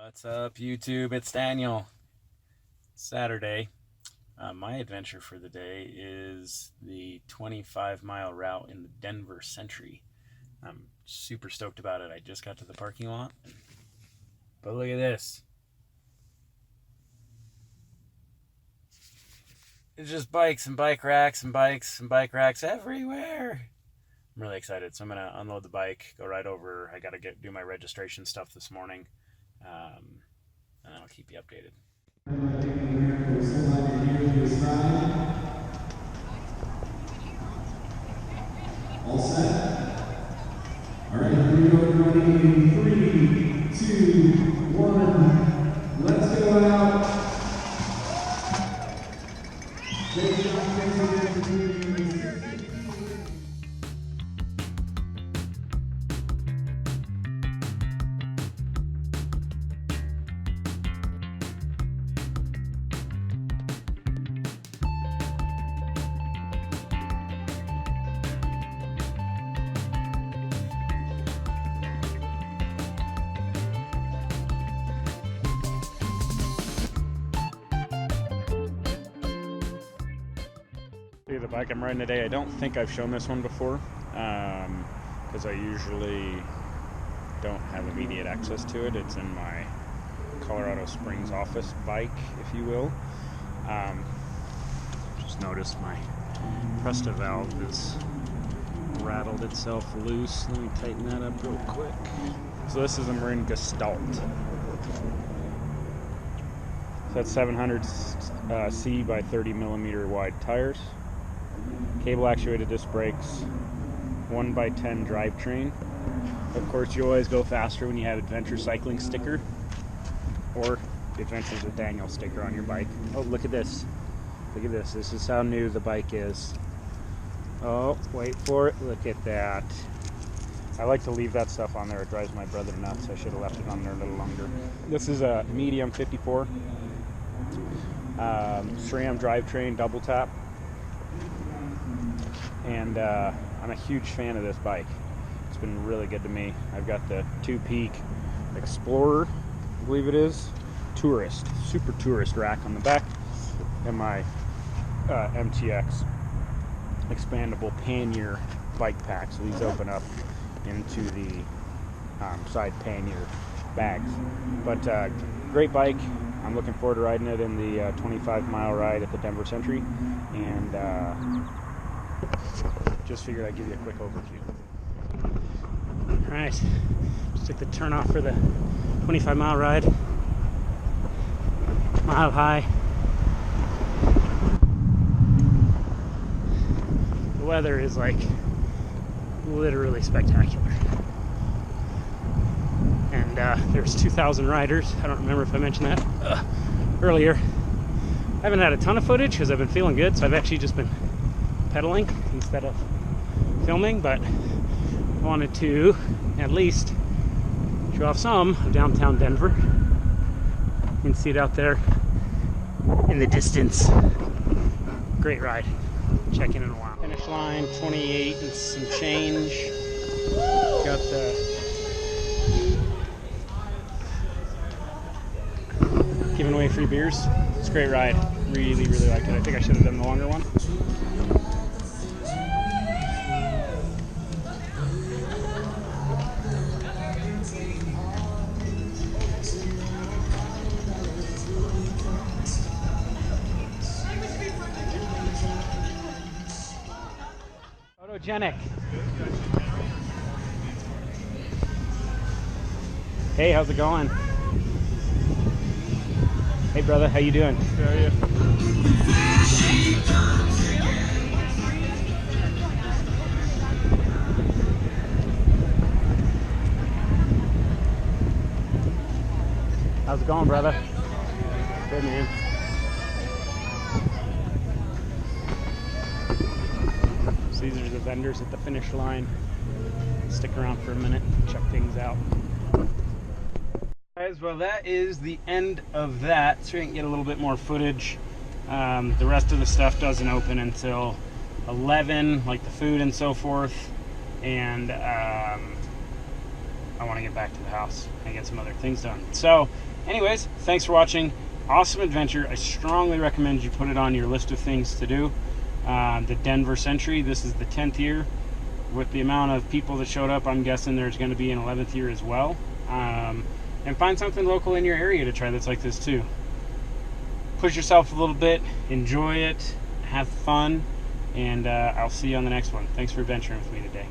What's up, YouTube? It's Daniel. Saturday. My adventure for the day is the 25-mile route in the Denver Century. I'm super stoked about it. I just got to the parking lot. But look at this. It's just bikes and bike racks and bikes and bike racks everywhere. I'm really excited. So I'm going to unload the bike, go right over. I got to do my registration stuff this morning. And I'll keep you updated. All set? All right, here we go, everybody. In 3, 2, 1. Let's go out. The bike I'm riding today, I don't think I've shown this one before because I usually don't have immediate access to it. It's in my Colorado Springs office bike, if you will. Just noticed my Presta valve has rattled itself loose. Let me tighten that up real quick. So this is a Marin Gestalt. So that's 700 C by 30 millimeter wide tires. Cable actuated disc brakes, 1x10 drivetrain. Of course, you always go faster when you have Adventure Cycling sticker or Adventures with Daniel sticker on your bike. Oh, look at this. Look at this. This is how new the bike is. Oh, wait for it. Look at that. I like to leave that stuff on there. It drives my brother nuts. I should have left it on there a little longer. This is a medium 54. SRAM drivetrain, double tap. And I'm a huge fan of this bike. It's been really good to me. I've got the 2-peak Explorer, I believe it is, Tourist, Super Tourist rack on the back, and my MTX expandable pannier bike pack. So these open up into the side pannier bags. But great bike. I'm looking forward to riding it in the 25-mile ride at the Denver Century. And just figured I'd give you a quick overview. Alright, just took the turn off for the 25-mile ride. Mile high. The weather is like literally spectacular. And there's 2,000 riders. I don't remember if I mentioned that earlier. I haven't had a ton of footage because I've been feeling good, so I've actually just been pedaling instead of filming, but I wanted to at least show off some of downtown Denver. You can see it out there in the distance. Great ride. Check in a while. Finish line 28 and some change. Got the giving away free beers. It's a great ride. Really, really liked it. I think I should have done the longer one. Photogenic. Hey, how's it going? Hey brother, how you doing? How are you? How's it going, brother? Good, man. So these are the vendors at the finish line. Stick around for a minute, check things out. Guys, well, that is the end of that. So we can get a little bit more footage. The rest of the stuff doesn't open until 11, like the food and so forth. And I I want to get back to the house and get some other things done. So anyways, thanks for watching. Awesome adventure. I strongly recommend you put it on your list of things to do. The Denver Century, this is the 10th year. With the amount of people that showed up, I'm guessing there's going to be an 11th year as well. And find something local in your area to try that's like this too. Push yourself a little bit, enjoy it, have fun, and I'll see you on the next one. Thanks for adventuring with me today.